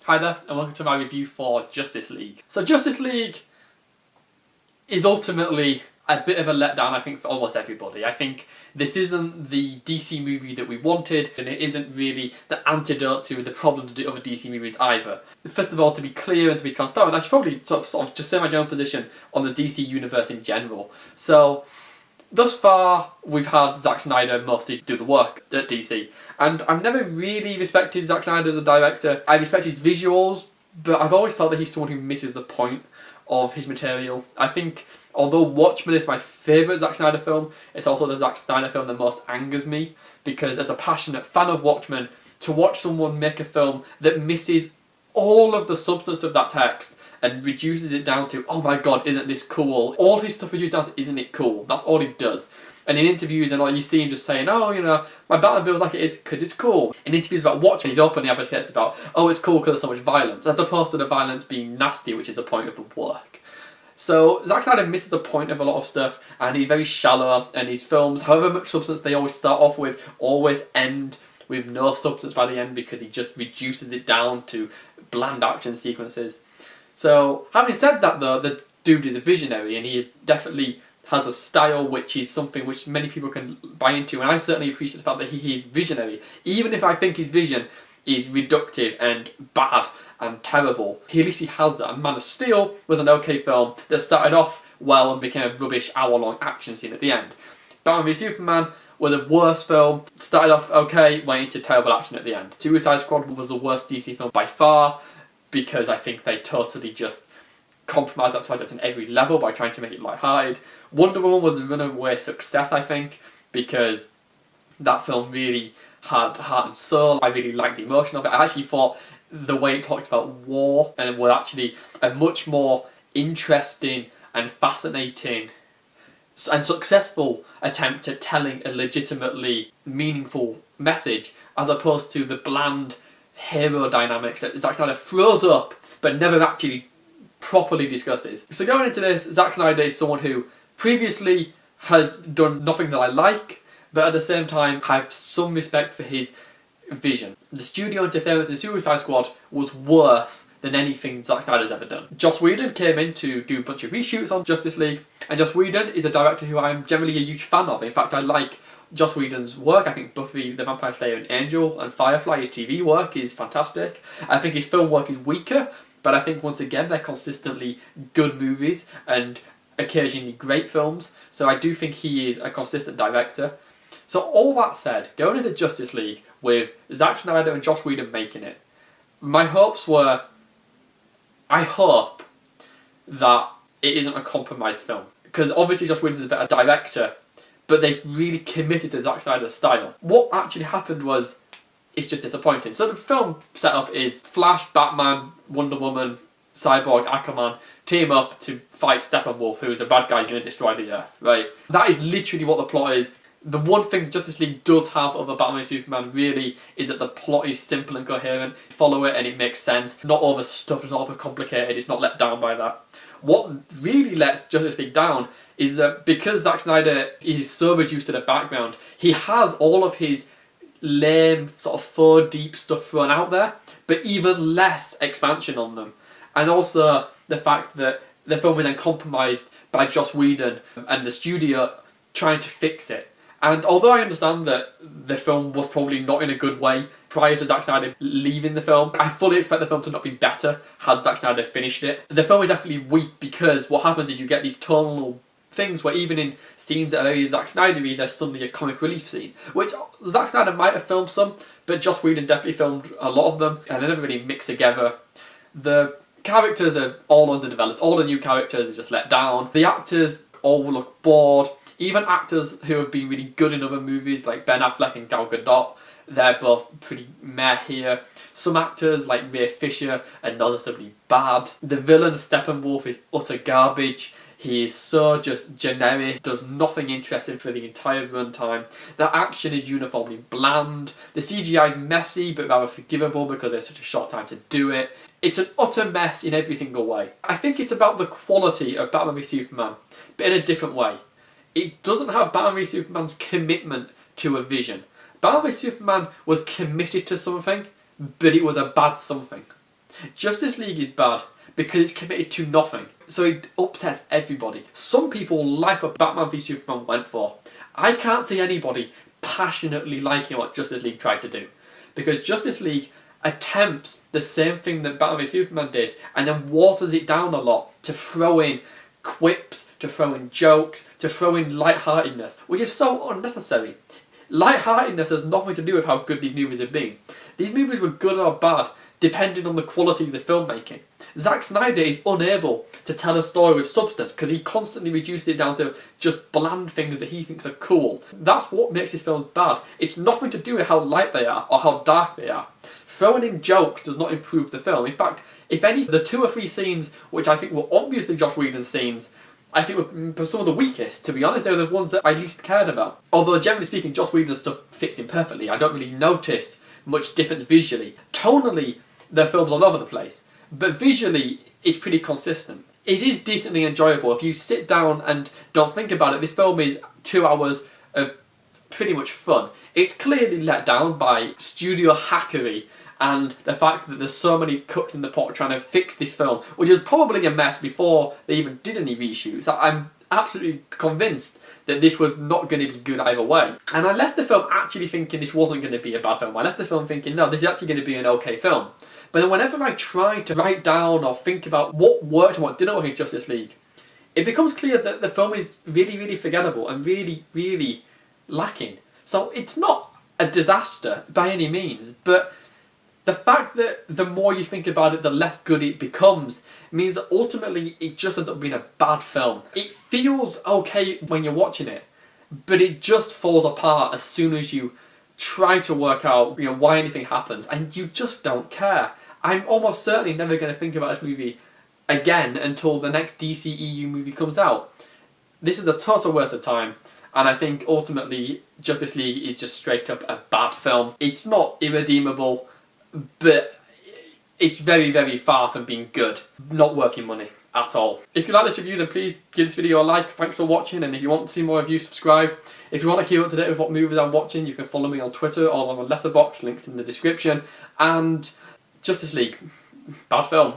Hi there, and welcome to my review for Justice League. So Justice League is ultimately a bit of a letdown, I think, for almost everybody. I think this isn't the DC movie that we wanted, and it isn't really the antidote to the problems of the other DC movies either. First of all, to be clear and to be transparent, I should probably sort of just say my general position on the DC universe in general. So, thus far, we've had Zack Snyder mostly do the work at DC, and I've never really respected Zack Snyder as a director. I respect his visuals, but I've always felt that he's someone who misses the point of his material. I think, although Watchmen is my favourite Zack Snyder film, it's also the Zack Snyder film that most angers me, because as a passionate fan of Watchmen, to watch someone make a film that misses all of the substance of that text and reduces it down to, oh my god, isn't this cool? All his stuff reduced down to, isn't it cool? That's all he does. And in interviews and all, you see him just saying, oh, you know, my Batman feels like it is because it's cool. In interviews about Watchmen, he's openly advocates about, oh, it's cool because there's so much violence, as opposed to the violence being nasty, which is the point of the work. So Zack Snyder misses the point of a lot of stuff, and he's very shallow, and his films, however much substance they always start off with, always end with no substance by the end, because he just reduces it down to bland action sequences. So, having said that though, the dude is a visionary, and he is definitely has a style which is something which many people can buy into, and I certainly appreciate the fact that he is visionary. Even if I think his vision is reductive and bad and terrible, at least he has that. And Man of Steel was an okay film that started off well and became a rubbish hour-long action scene at the end. Batman v Superman was a worse film, started off okay, went into terrible action at the end. Suicide Squad was the worst DC film by far, because I think they totally just compromised that project on every level by trying to make it light-hearted. Wonder Woman was a runaway success, I think, because that film really had heart and soul. I really liked the emotion of it. I actually thought the way it talked about war and was actually a much more interesting and fascinating and successful attempt at telling a legitimately meaningful message, as opposed to the bland hero dynamics that Zack Snyder throws up but never actually properly discusses. So going into this, Zack Snyder is someone who previously has done nothing that I like, but at the same time I have some respect for his vision. The studio interference in Suicide Squad was worse than anything Zack Snyder's ever done. Joss Whedon came in to do a bunch of reshoots on Justice League, and Joss Whedon is a director who I'm generally a huge fan of. In fact, I like Joss Whedon's work. I think Buffy the Vampire Slayer and Angel and Firefly, his TV work, is fantastic. I think his film work is weaker, but I think once again they're consistently good movies and occasionally great films. So I do think he is a consistent director. So all that said, going into Justice League with Zack Snyder and Joss Whedon making it, my hopes were, I hope that it isn't a compromised film. Because obviously Joss Whedon is a better director, but they've really committed to Zack Snyder's style. What actually happened was, it's just disappointing. So the film setup is Flash, Batman, Wonder Woman, Cyborg, Aquaman team up to fight Steppenwolf, who is a bad guy going to destroy the Earth, right? That is literally what the plot is. The one thing Justice League does have over Batman v Superman really is that the plot is simple and coherent. Follow it and it makes sense. It's not overstuffed, it's not overcomplicated, it's not let down by that. What really lets Justice League down is that because Zack Snyder is so reduced to the background, he has all of his lame, sort of faux deep stuff thrown out there, but even less expansion on them. And also the fact that the film was then compromised by Joss Whedon and the studio trying to fix it. And although I understand that the film was probably not in a good way prior to Zack Snyder leaving the film, I fully expect the film to not be better had Zack Snyder finished it. The film is definitely weak because what happens is you get these tonal things where even in scenes that are very Zack Snyder-y, there's suddenly a comic relief scene, which Zack Snyder might have filmed some, but Joss Whedon definitely filmed a lot of them, and they never really mix together. The characters are all underdeveloped, all the new characters are just let down. The actors all look bored. Even actors who have been really good in other movies, like Ben Affleck and Gal Gadot, they're both pretty meh here. Some actors, like Ray Fisher, are noticeably bad. The villain Steppenwolf is utter garbage. He is so just generic, does nothing interesting for the entire runtime. The action is uniformly bland. The CGI is messy but rather forgivable because there's such a short time to do it. It's an utter mess in every single way. I think it's about the quality of Batman v Superman, but in a different way. It doesn't have Batman v Superman's commitment to a vision. Batman v Superman was committed to something, but it was a bad something. Justice League is bad because it's committed to nothing, so it upsets everybody. Some people like what Batman v Superman went for. I can't see anybody passionately liking what Justice League tried to do, because Justice League attempts the same thing that Batman v Superman did and then waters it down a lot to throw in quips, to throw in jokes, to throw in lightheartedness, which is so unnecessary. Lightheartedness has nothing to do with how good these movies have been. These movies were good or bad depending on the quality of the filmmaking. Zack Snyder is unable to tell a story with substance because he constantly reduces it down to just bland things that he thinks are cool. That's what makes his films bad. It's nothing to do with how light they are or how dark they are. Throwing in jokes does not improve the film. In fact, if any, the 2 or 3 scenes which I think were obviously Joss Whedon's scenes, I think were some of the weakest, to be honest. They were the ones that I least cared about. Although, generally speaking, Joss Whedon's stuff fits in perfectly. I don't really notice much difference visually. Tonally, their film's all over the place. But visually, it's pretty consistent. It is decently enjoyable. If you sit down and don't think about it, this film is 2 hours of pretty much fun. It's clearly let down by studio hackery and the fact that there's so many cooks in the pot trying to fix this film, which is probably a mess before they even did any reshoots. I'm absolutely convinced that this was not going to be good either way. And I left the film actually thinking this wasn't going to be a bad film. I left the film thinking, no, this is actually going to be an okay film. But then whenever I try to write down or think about what worked and what didn't work in Justice League, it becomes clear that the film is really, really forgettable and really, really lacking. So it's not a disaster by any means, but the fact that the more you think about it, the less good it becomes, means that ultimately it just ends up being a bad film. It feels okay when you're watching it, but it just falls apart as soon as you try to work out, why anything happens, and you just don't care. I'm almost certainly never going to think about this movie again until the next DC EU movie comes out. This is a total waste of time, and I think ultimately Justice League is just straight up a bad film. It's not irredeemable, but it's very, very far from being good. Not worth your money at all. If you like this review, then please give this video a like. Thanks for watching, and if you want to see more reviews, subscribe. If you want to keep up to date with what movies I'm watching, you can follow me on Twitter or on the Letterboxd, links in the description. And Justice League, bad film.